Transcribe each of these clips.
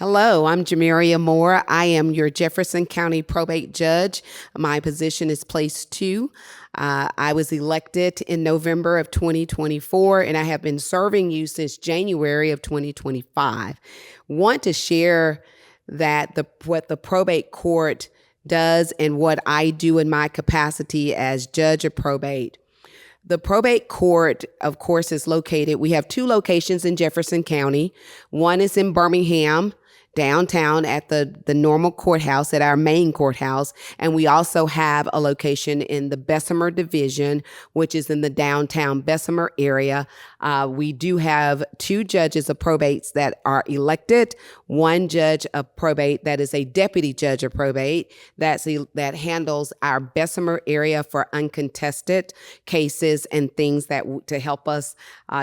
Hello, I'm Jameria Moore. I am your Jefferson County Probate Judge. My position is place 2. I was elected in November of 2024, and I have been serving you since January of 2025. Want to share that what the probate court does and what I do in my capacity as judge of probate. The probate court, of course, is located. We have 2 locations in Jefferson County. One is in Birmingham, downtown at the normal courthouse, at our main courthouse. And we also have a location in the Bessemer Division, which is in the downtown Bessemer area. We do have 2 judges of probates that are elected, 1 judge of probate that is a deputy judge of probate that handles our Bessemer area for uncontested cases and things to help us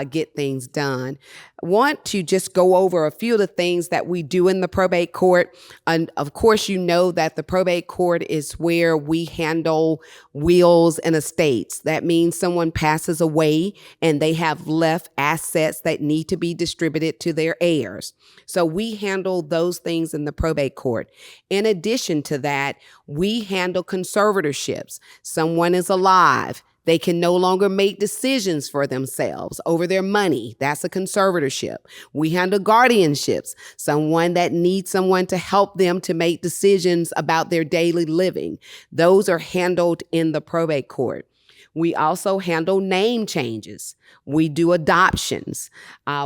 get things done. Want to just go over a few of the things that we do in the probate court. And of course, you know that the probate court is where we handle wills and estates. That means someone passes away and they have left assets that need to be distributed to their heirs. So we handle those things in the probate court. In addition to that, we handle conservatorships. Someone is alive. They can no longer make decisions for themselves over their money. That's a conservatorship. We handle guardianships, someone that needs someone to help them to make decisions about their daily living. Those are handled in the probate court. We also handle name changes. We do adoptions.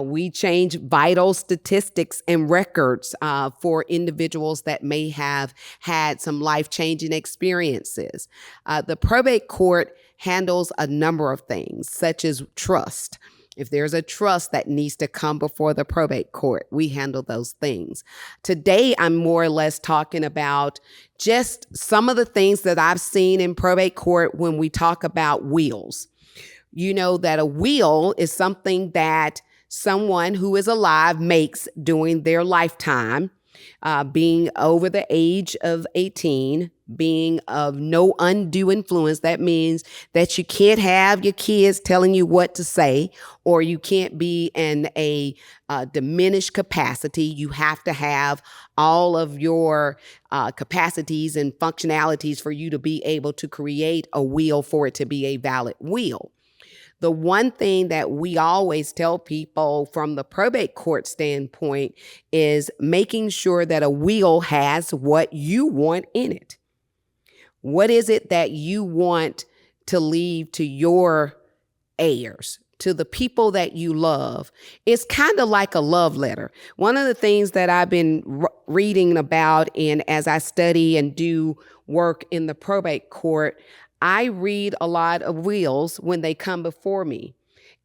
We change vital statistics and records for individuals that may have had some life-changing experiences. The probate court handles a number of things, such as trust. If there's a trust that needs to come before the probate court, we handle those things. Today, I'm more or less talking about just some of the things that I've seen in probate court when we talk about wills. You know that a will is something that someone who is alive makes during their lifetime, being over the age of 18, being of no undue influence. That means that you can't have your kids telling you what to say, or you can't be in a diminished capacity. You have to have all of your capacities and functionalities for you to be able to create a will for it to be a valid will. The one thing that we always tell people from the probate court standpoint is making sure that a will has what you want in it. What is it that you want to leave to your heirs, to the people that you love? It's kind of like a love letter. One of the things that I've been reading about, and as I study and do work in the probate court, I read a lot of wills when they come before me.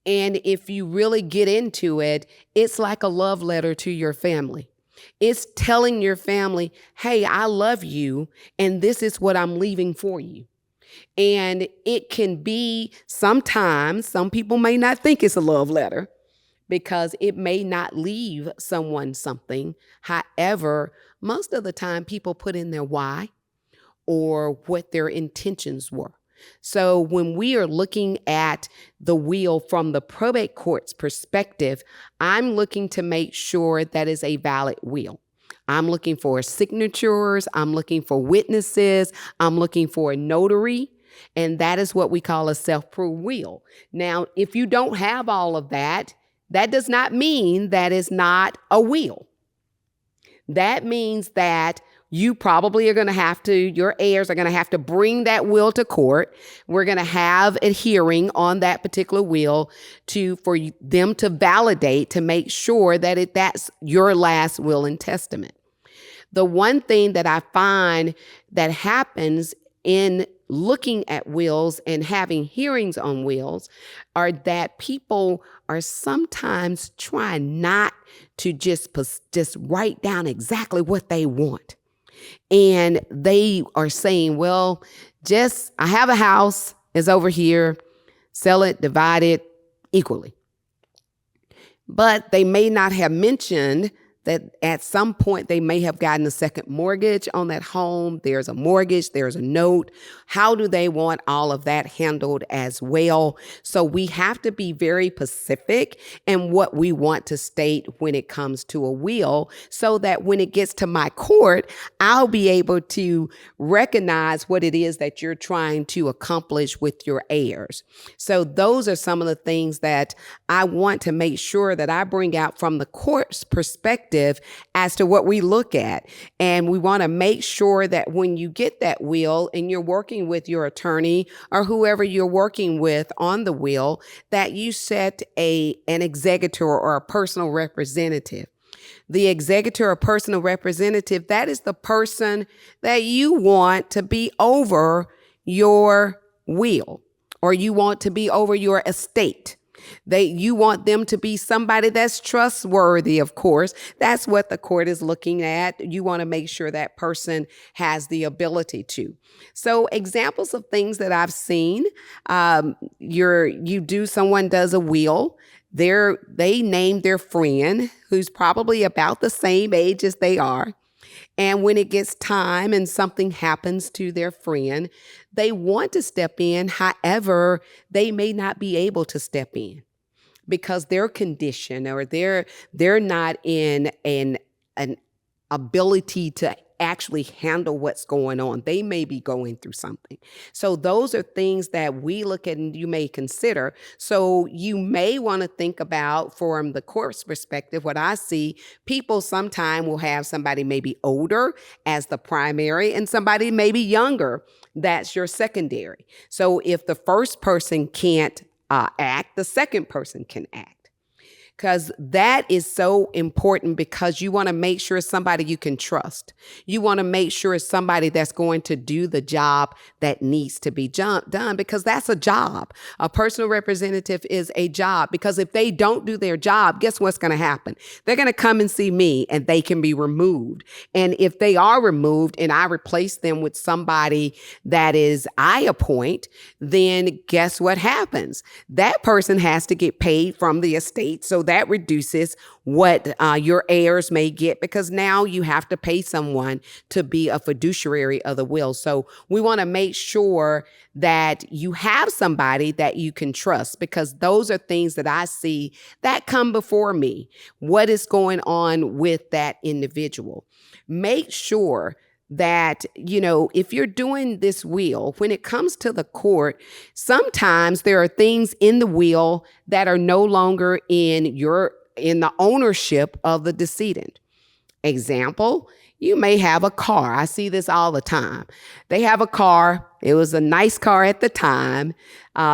And if you really get into it, it's like a love letter to your family. It's telling your family, hey, I love you, and this is what I'm leaving for you. And it can be sometimes, some people may not think it's a love letter because it may not leave someone something. However, most of the time people put in their why or what their intentions were. So when we are looking at the will from the probate court's perspective, I'm looking to make sure that is a valid will. I'm looking for signatures. I'm looking for witnesses. I'm looking for a notary. And that is what we call a self-proof will. Now, if you don't have all of that, that does not mean that is not a will. That means that you probably are going to have to, your heirs are going to have to bring that will to court. We're going to have a hearing on that particular will for them to validate, to make sure that that's your last will and testament. The one thing that I find that happens in looking at wills and having hearings on wills are that people are sometimes trying not to just write down exactly what they want. And they are saying, well, I have a house, it's over here, sell it, divide it equally. But they may not have mentioned that at some point they may have gotten a second mortgage on that home. There's a mortgage, there's a note. How do they want all of that handled as well? So we have to be very specific in what we want to state when it comes to a will, so that when it gets to my court, I'll be able to recognize what it is that you're trying to accomplish with your heirs. So those are some of the things that I want to make sure that I bring out from the court's perspective as to what we look at. And we want to make sure that when you get that will and you're working with your attorney or whoever you're working with on the will, that you set an executor or a personal representative. The executor or personal representative, that is the person that you want to be over your will, or you want to be over your estate. You want them to be somebody that's trustworthy, of course. That's what the court is looking at. You want to make sure that person has the ability to. So examples of things that I've seen, someone does a will. They name their friend who's probably about the same age as they are. And when it gets time and something happens to their friend, they want to step in. However, they may not be able to step in because their condition, or they're not in an ability to actually handle what's going on. They may be going through something. So those are things that we look at and you may consider. So you may want to think about, from the court's perspective, what I see, people sometime will have somebody maybe older as the primary and somebody maybe younger. That's your secondary. So if the first person can't act, the second person can act. Because that is so important, because you want to make sure it's somebody you can trust. You want to make sure it's somebody that's going to do the job that needs to be done, because that's a job. A personal representative is a job, because if they don't do their job, guess what's going to happen? They're going to come and see me and they can be removed. And if they are removed and I replace them with somebody that is I appoint, then guess what happens? That person has to get paid from the estate. So that reduces what your heirs may get, because now you have to pay someone to be a fiduciary of the will. So we want to make sure that you have somebody that you can trust, because those are things that I see that come before me. What is going on with that individual? Make sure that, if you're doing this will, when it comes to the court, sometimes there are things in the will that are no longer in the ownership of the decedent. Example, you may have a car. I see this all the time. They have a car. It was a nice car at the time.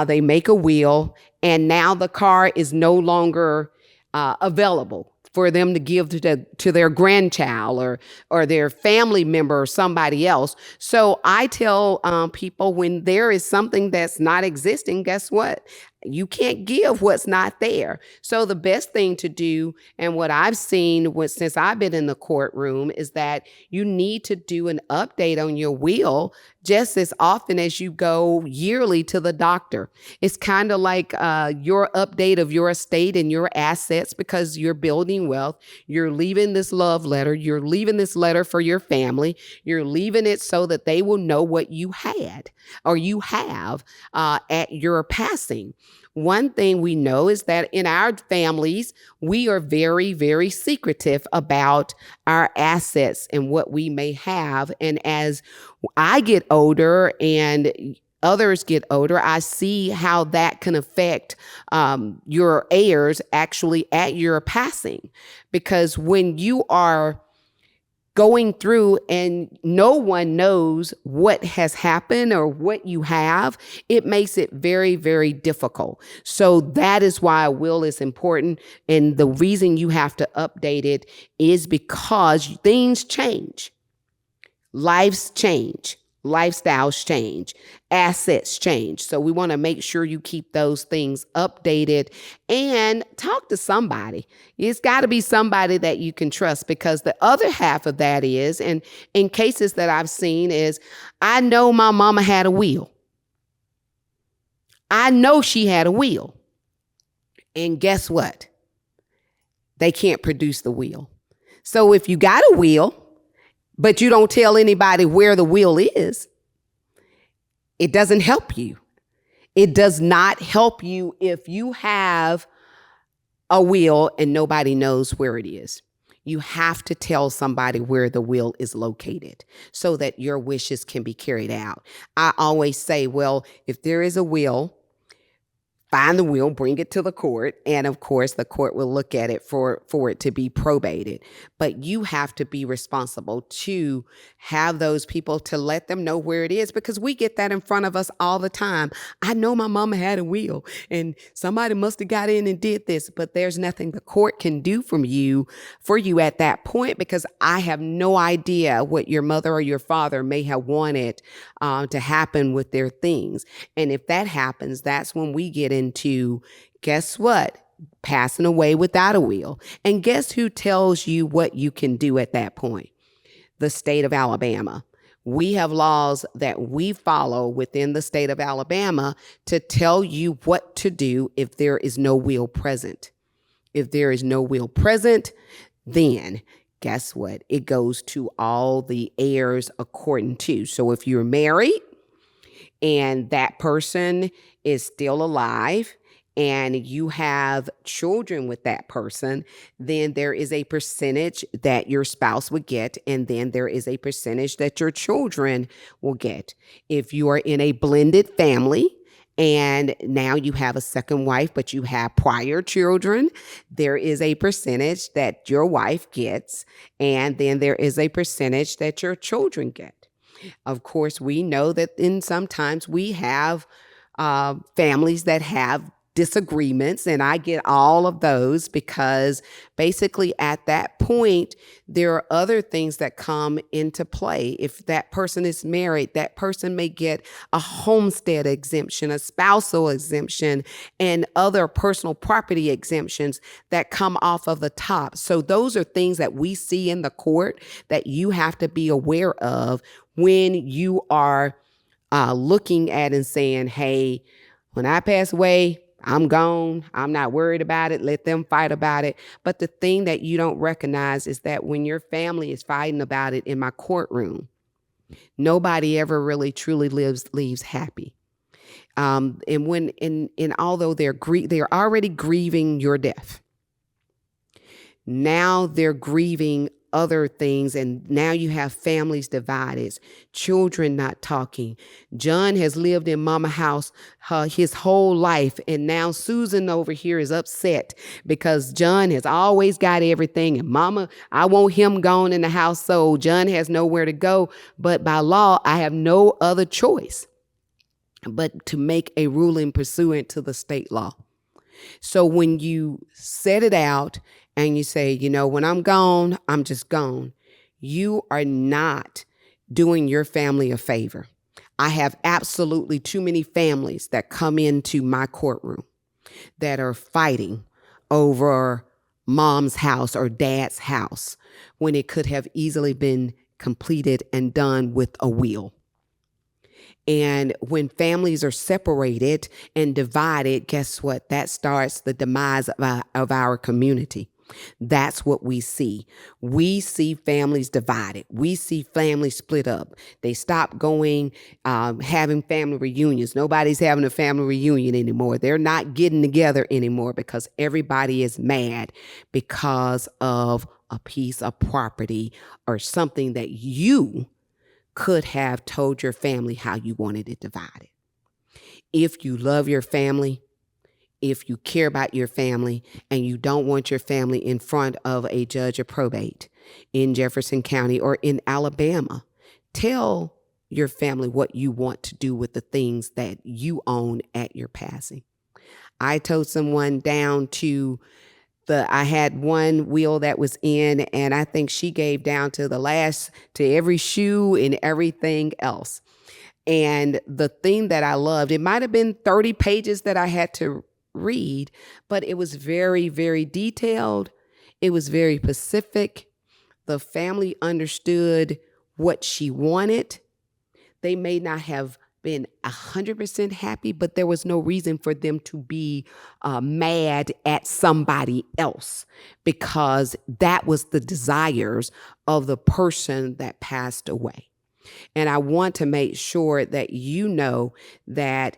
They make a will, and now the car is no longer available for them to give to their grandchild or their family member or somebody else. So I tell people, when there is something that's not existing, guess what? You can't give what's not there. So the best thing to do, and what I've seen since I've been in the courtroom, is that you need to do an update on your will just as often as you go yearly to the doctor. It's kind of like your update of your estate and your assets, because you're building wealth. You're leaving this love letter. You're leaving this letter for your family. You're leaving it so that they will know what you had or you have at your passing. One thing we know is that in our families, we are very, very secretive about our assets and what we may have. And as I get older and others get older, I see how that can affect your heirs actually at your passing. Because when you are going through and no one knows what has happened or what you have, it makes it very, very difficult. So that is why a will is important. And the reason you have to update it is because things change. Lives change. Lifestyles change, assets change. So we want to make sure you keep those things updated and talk to somebody. It's got to be somebody that you can trust, because the other half of that is, and in cases that I've seen, is I know my mama had a will. I know she had a will. And guess what? They can't produce the will. So if you got a will, but you don't tell anybody where the will is, it doesn't help you. It does not help you if you have a will and nobody knows where it is. You have to tell somebody where the will is located so that your wishes can be carried out. I always say, well, if there is a will, find the will, bring it to the court, and of course the court will look at it for it to be probated. But you have to be responsible to have those people to let them know where it is, because we get that in front of us all the time. I know my mama had a will and somebody must have got in and did this, but there's nothing the court can do for you at that point, because I have no idea what your mother or your father may have wanted to happen with their things. And if that happens, that's when we get into, guess what? Passing away without a will. And guess who tells you what you can do at that point? The state of Alabama. We have laws that we follow within the state of Alabama to tell you what to do if there is no will present. If there is no will present, then guess what? It goes to all the heirs according to. So if you're married and that person is still alive and you have children with that person, then there is a percentage that your spouse would get, and then there is a percentage that your children will get. If you are in a blended family and now you have a second wife, but you have prior children, there is a percentage that your wife gets, and then there is a percentage that your children get. Of course, we know that sometimes we have families that have disagreements, and I get all of those, because basically at that point, there are other things that come into play. If that person is married, that person may get a homestead exemption, a spousal exemption, and other personal property exemptions that come off of the top. So those are things that we see in the court that you have to be aware of when you are looking at and saying, hey, when I pass away, I'm gone. I'm not worried about it. Let them fight about it. But the thing that you don't recognize is that when your family is fighting about it in my courtroom, nobody ever really truly leaves happy. And although they're already grieving your death, now they're grieving other things, and now you have families divided, children not talking. John has lived in mama house his whole life, and now Susan over here is upset because John has always got everything, and mama, I want him gone in the house, so John has nowhere to go. But by law, I have no other choice but to make a ruling pursuant to the state law. So when you set it out and you say, when I'm gone, I'm just gone, you are not doing your family a favor. I have absolutely too many families that come into my courtroom that are fighting over mom's house or dad's house when it could have easily been completed and done with a will. And when families are separated and divided, guess what? That starts the demise of our community. That's what we see. We see families divided. We see families split up. They stop going, having family reunions. Nobody's having a family reunion anymore. They're not getting together anymore because everybody is mad because of a piece of property or something that you could have told your family how you wanted it divided. If you love your family, if you care about your family, and you don't want your family in front of a judge of probate in Jefferson County or in Alabama, tell your family what you want to do with the things that you own at your passing. I told someone down to I had one wheel that was in, and I think she gave down to to every shoe and everything else. And the thing that I loved, it might have been 30 pages that I had to read, but it was very, very detailed. It was very specific. The family understood what she wanted. They may not have been 100% happy, but there was no reason for them to be mad at somebody else, because that was the desires of the person that passed away. And I want to make sure that you know that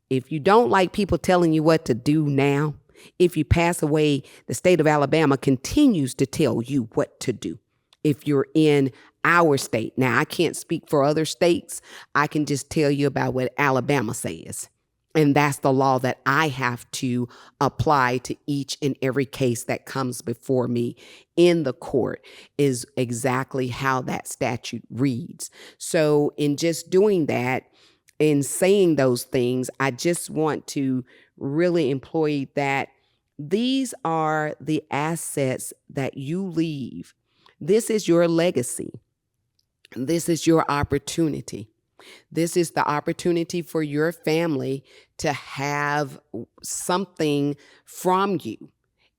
if you don't like people telling you what to do now, if you pass away, the state of Alabama continues to tell you what to do. If you're in our state. Now, I can't speak for other states. I can just tell you about what Alabama says. And that's the law that I have to apply to each and every case that comes before me in the court, is exactly how that statute reads. So in just doing that, in saying those things, I just want to really employ that these are the assets that you leave. This is your legacy. This is your opportunity. This is the opportunity for your family to have something from you.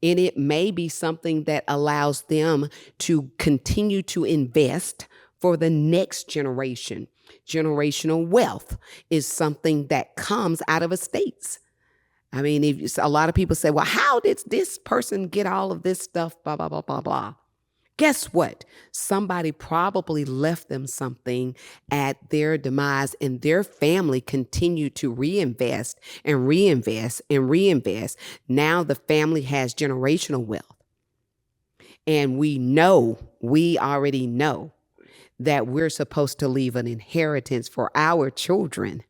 And it may be something that allows them to continue to invest for the next generation. Generational wealth is something that comes out of estates. I mean, a lot of people say, well, how did this person get all of this stuff, blah, blah, blah, blah, blah. Guess what? Somebody probably left them something at their demise, and their family continued to reinvest and reinvest and reinvest. Now the family has generational wealth. And we already know that we're supposed to leave an inheritance for our children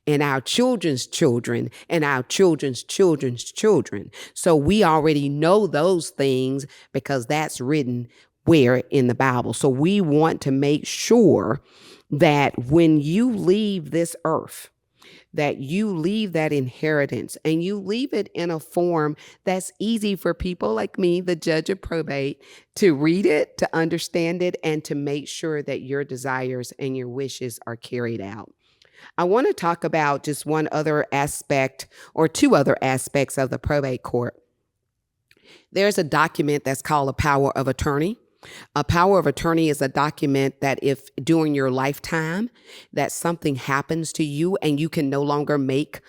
and our children's children and our children's children's children. So we already know those things because that's written where in the Bible. So we want to make sure that when you leave this earth, that you leave that inheritance and you leave it in a form that's easy for people like me, the judge of probate, to read it, to understand it, and to make sure that your desires and your wishes are carried out. I want to talk about just one other aspect or two other aspects of the probate court. There's a document that's called a power of attorney. A power of attorney is a document that if during your lifetime that something happens to you and you can no longer make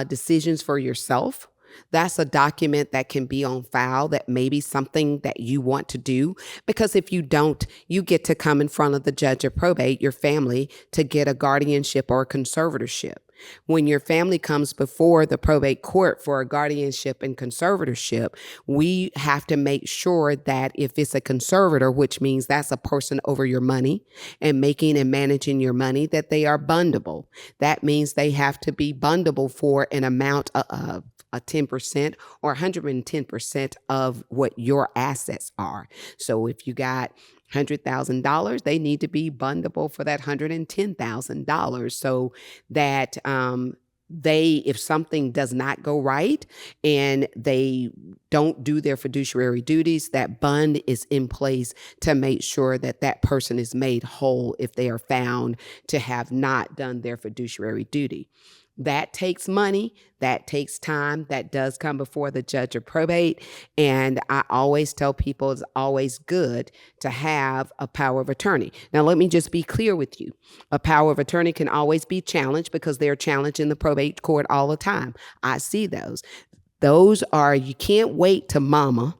decisions for yourself, that's a document that can be on file, that may be something that you want to do, because if you don't, you get to come in front of the judge of probate, your family, to get a guardianship or a conservatorship. When your family comes before the probate court for a guardianship and conservatorship, we have to make sure that if it's a conservator, which means that's a person over your money and making and managing your money, that they are bondable. That means they have to be bondable for an amount of a 10% or 110% of what your assets are. So if you got $100,000, they need to be bondable for that $110,000, so that if something does not go right and they don't do their fiduciary duties, that bond is in place to make sure that that person is made whole if they are found to have not done their fiduciary duty. That takes money, that takes time, that does come before the judge of probate. And I always tell people it's always good to have a power of attorney. Now, let me just be clear with you. A power of attorney can always be challenged because they're challenged in the probate court all the time. I see those. Those are, you can't wait till mama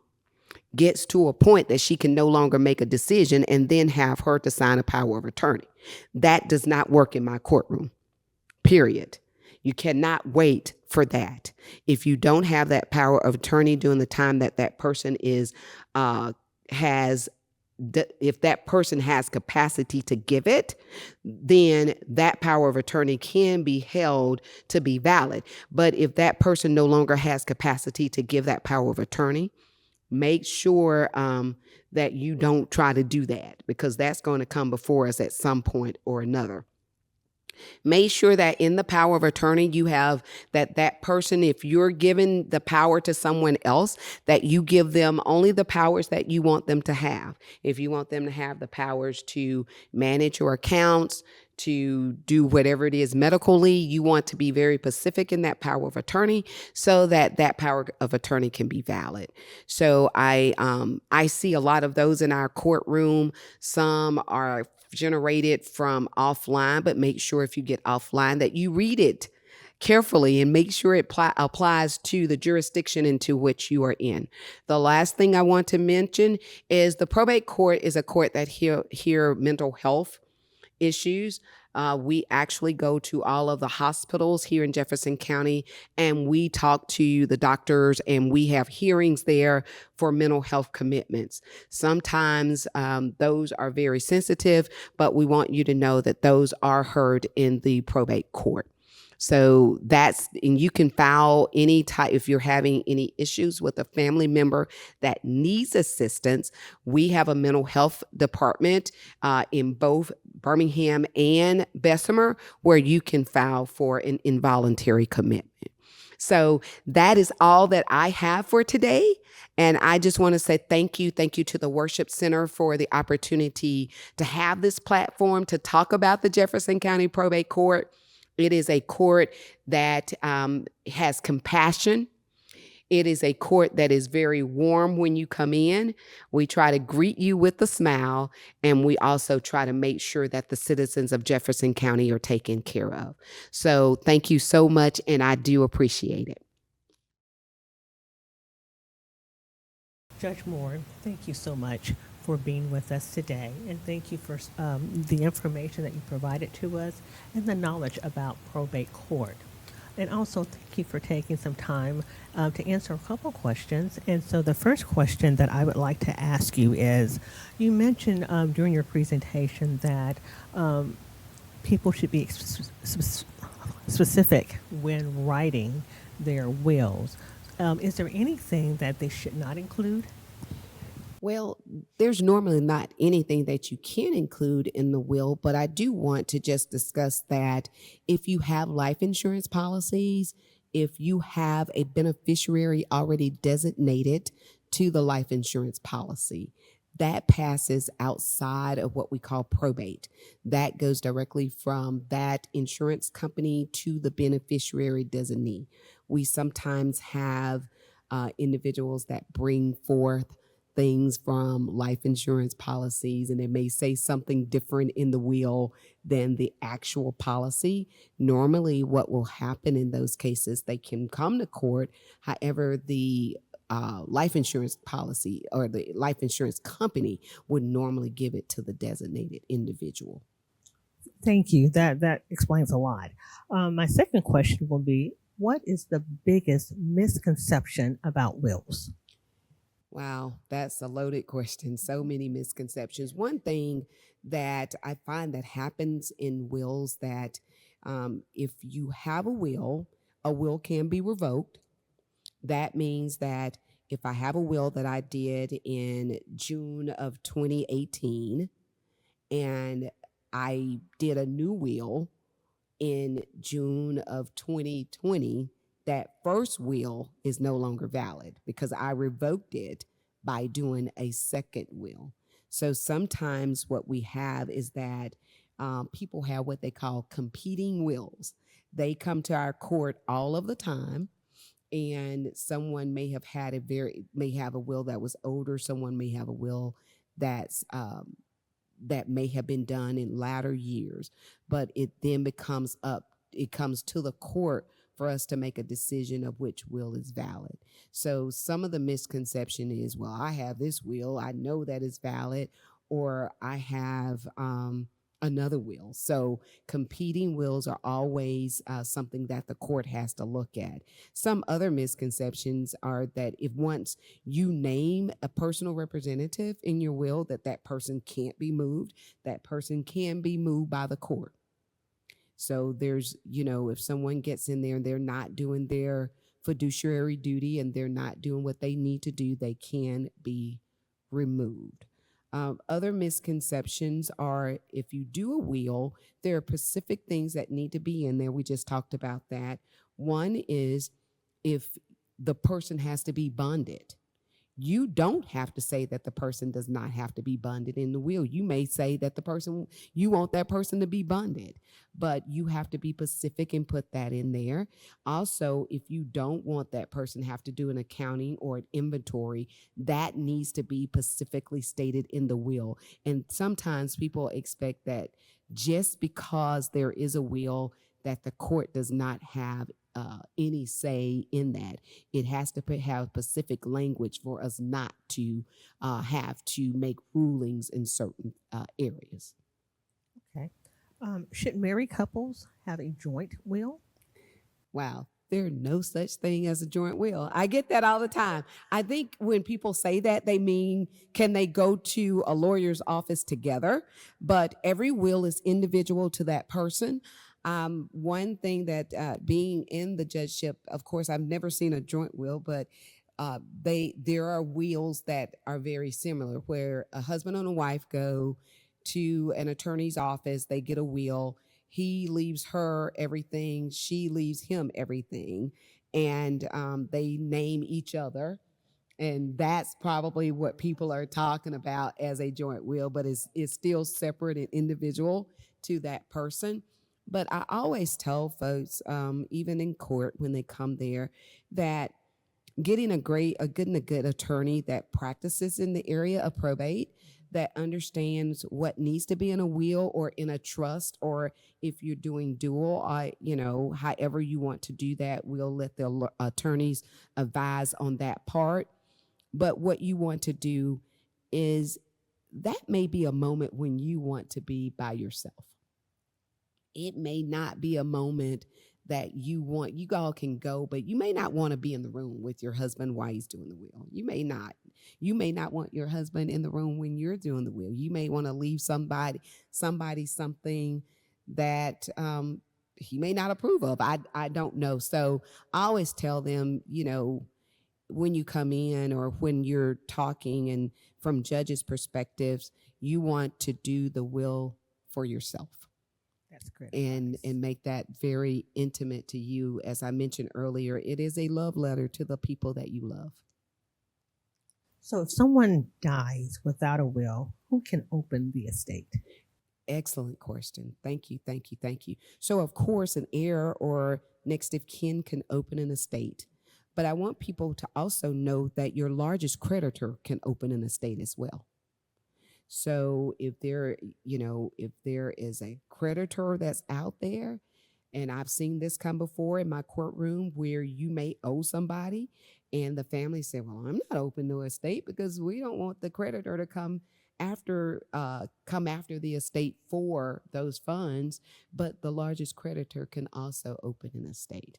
gets to a point that she can no longer make a decision and then have her to sign a power of attorney. That does not work in my courtroom, period. You cannot wait for that. If you don't have that power of attorney during the time that that person if that person has capacity to give it, then that power of attorney can be held to be valid. But if that person no longer has capacity to give that power of attorney, make sure that you don't try to do that, because that's going to come before us at some point or another. Make sure that in the power of attorney, you have that person, if you're giving the power to someone else, that you give them only the powers that you want them to have. If you want them to have the powers to manage your accounts, to do whatever it is medically, you want to be very specific in that power of attorney so that that power of attorney can be valid. So I see a lot of those in our courtroom. Some are generated from offline, but make sure if you get offline that you read it carefully and make sure it applies to the jurisdiction into which you are in. The last thing I want to mention is the probate court is a court that hear mental health issues. We actually go to all of the hospitals here in Jefferson County and we talk to the doctors and we have hearings there for mental health commitments. Sometimes those are very sensitive, but we want you to know that those are heard in the probate court. So and you can file any type, if you're having any issues with a family member that needs assistance, we have a mental health department in both Birmingham and Bessemer where you can file for an involuntary commitment. So that is all that I have for today. And I just want to say thank you. Thank you to the Worship Center for the opportunity to have this platform to talk about the Jefferson County Probate Court. It is a court that has compassion. It is a court that is very warm when you come in. We try to greet you with a smile, and we also try to make sure that the citizens of Jefferson County are taken care of. So thank you so much, and I do appreciate it. Judge Moore, thank you so much for being with us today, and thank you for the information that you provided to us and the knowledge about probate court. And also, thank you for taking some time to answer a couple questions. And so the first question that I would like to ask you is, you mentioned during your presentation that people should be specific when writing their wills. Is there anything that they should not include? Well, there's normally not anything that you can include in the will, but I do want to just discuss that if you have life insurance policies, if you have a beneficiary already designated to the life insurance policy, that passes outside of what we call probate. That goes directly from that insurance company to the beneficiary designee. We sometimes have individuals that bring forth things from life insurance policies, and it may say something different in the will than the actual policy. Normally, what will happen in those cases, they can come to court. However, the life insurance policy or the life insurance company would normally give it to the designated individual. Thank you. That explains a lot. My second question will be, what is the biggest misconception about wills? Wow, that's a loaded question. So many misconceptions. One thing that I find that happens in wills that if you have a will can be revoked. That means that if I have a will that I did in June of 2018 and I did a new will in June of 2020, that first will is no longer valid because I revoked it by doing a second will. So sometimes what we have is that people have what they call competing wills. They come to our court all of the time, and someone may have a will that was older. Someone may have a will that's that may have been done in latter years, but it then it comes to the court for us to make a decision of which will is valid. So some of the misconception is, well, I have this will, I know that it's valid, or I have another will. So competing wills are always something that the court has to look at. Some other misconceptions are that if once you name a personal representative in your will, that person can't be moved, that person can be moved by the court. So there's, if someone gets in there and they're not doing their fiduciary duty and they're not doing what they need to do, they can be removed. Other misconceptions are if you do a will, there are specific things that need to be in there. We just talked about that. One is if the person has to be bonded. You don't have to say that the person does not have to be bonded in the will. You may say that you want that person to be bonded, but you have to be specific and put that in there. Also, if you don't want that person to have to do an accounting or an inventory, that needs to be specifically stated in the will. And sometimes people expect that just because there is a will, that the court does not have any say in that. It has to have specific language for us not to have to make rulings in certain areas. Okay. Should married couples have a joint will? Wow. There's no such thing as a joint will. I get that all the time. I think when people say that, they mean, can they go to a lawyer's office together? But every will is individual to that person. One thing that being in the judgeship, of course, I've never seen a joint will, but there are wills that are very similar, where a husband and a wife go to an attorney's office, they get a will. He leaves her everything, she leaves him everything, and they name each other. And that's probably what people are talking about as a joint will, but it's still separate and individual to that person. But I always tell folks, even in court when they come there, that getting a good attorney that practices in the area of probate, that understands what needs to be in a will or in a trust, or if you're doing dual, however you want to do that, we'll let the attorneys advise on that part. But what you want to do is, that may be a moment when you want to be by yourself. It may not be a moment that you all can go, but you may not want to be in the room with your husband while he's doing the will. You may not want your husband in the room when you're doing the will. You may want to leave somebody something that he may not approve of. I don't know. So I always tell them, when you come in or when you're talking, and from judges' perspectives, you want to do the will for yourself. That's great and advice. make that very intimate to you. As I mentioned earlier, it is a love letter to the people that you love. So, if someone dies without a will, who can open the estate? Excellent question. Thank you, thank you, thank you. So, of course, an heir or next of kin can open an estate, but I want people to also know that your largest creditor can open an estate as well. So if there is a creditor that's out there, and I've seen this come before in my courtroom, where you may owe somebody and the family say, well, I'm not open to estate because we don't want the creditor to come after the estate for those funds. But the largest creditor can also open an estate.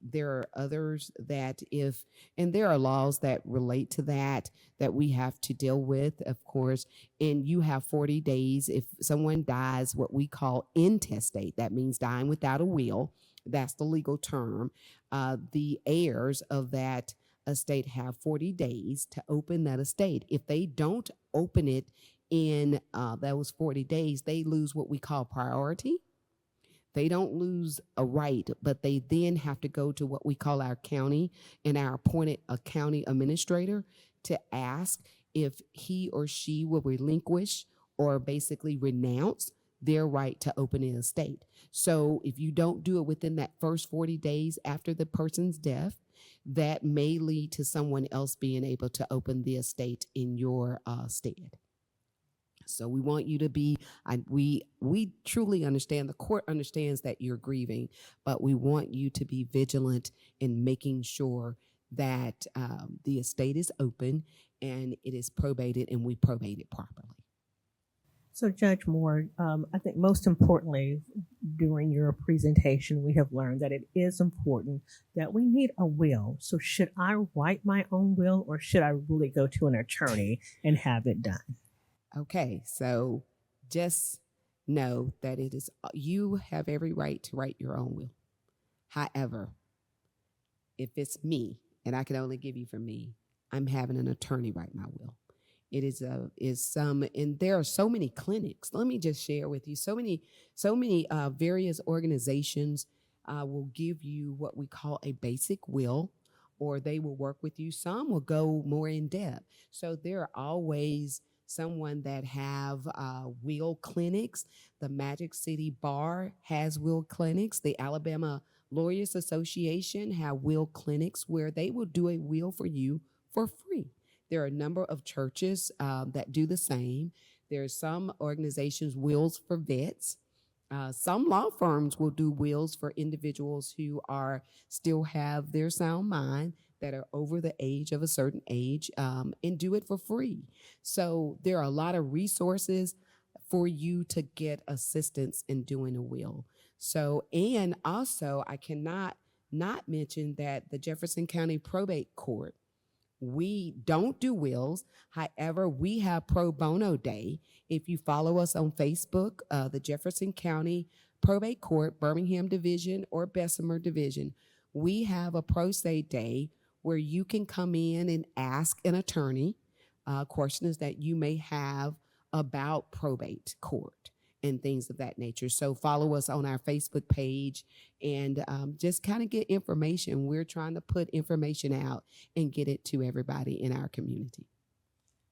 There are others that and there are laws that relate to that we have to deal with, of course. And you have 40 days if someone dies, what we call intestate. That means dying without a will. That's the legal term. The heirs of that estate have 40 days to open that estate. If they don't open it in those 40 days, they lose what we call priority. They don't lose a right, but they then have to go to what we call our county and our appointed a county administrator to ask if he or she will relinquish or basically renounce their right to open an estate. So if you don't do it within that first 40 days after the person's death, that may lead to someone else being able to open the estate in your stead. So we want you to be, we truly understand, the court understands that you're grieving, but we want you to be vigilant in making sure that the estate is open and it is probated and we probate it properly. So, Judge Moore, I think most importantly, during your presentation, we have learned that it is important that we need a will. So, should I write my own will, or should I really go to an attorney and have it done? Okay, so just know that you have every right to write your own will. However, if it's me, and I can only give you for me, I'm having an attorney write my will. It and there are so many clinics. Let me just share with you, so many various organizations will give you what we call a basic will, or they will work with you. Some will go more in depth. So there are always someone that have will clinics. The Magic City Bar has will clinics. The Alabama Lawyers Association have will clinics where they will do a will for you for free. There are a number of churches that do the same. There are some organizations, wills for vets. Some law firms will do wills for individuals who are still have their sound mind, that are over the age of a certain age, and do it for free. So there are a lot of resources for you to get assistance in doing a will. So, and also, I cannot not mention that the Jefferson County Probate Court, we don't do wills. However, we have Pro Bono Day. If you follow us on Facebook, the Jefferson County Probate Court, Birmingham Division or Bessemer Division, we have a Pro Se Day where you can come in and ask an attorney questions that you may have about probate court and things of that nature. So follow us on our Facebook page and just kind of get information. We're trying to put information out and get it to everybody in our community.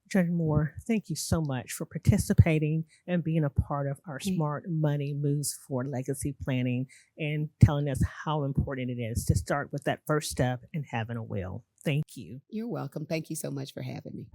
Judge Moore, thank you so much for participating and being a part of our Smart Money Moves for Legacy Planning and telling us how important it is to start with that first step in having a will. Thank you. You're welcome. Thank you so much for having me.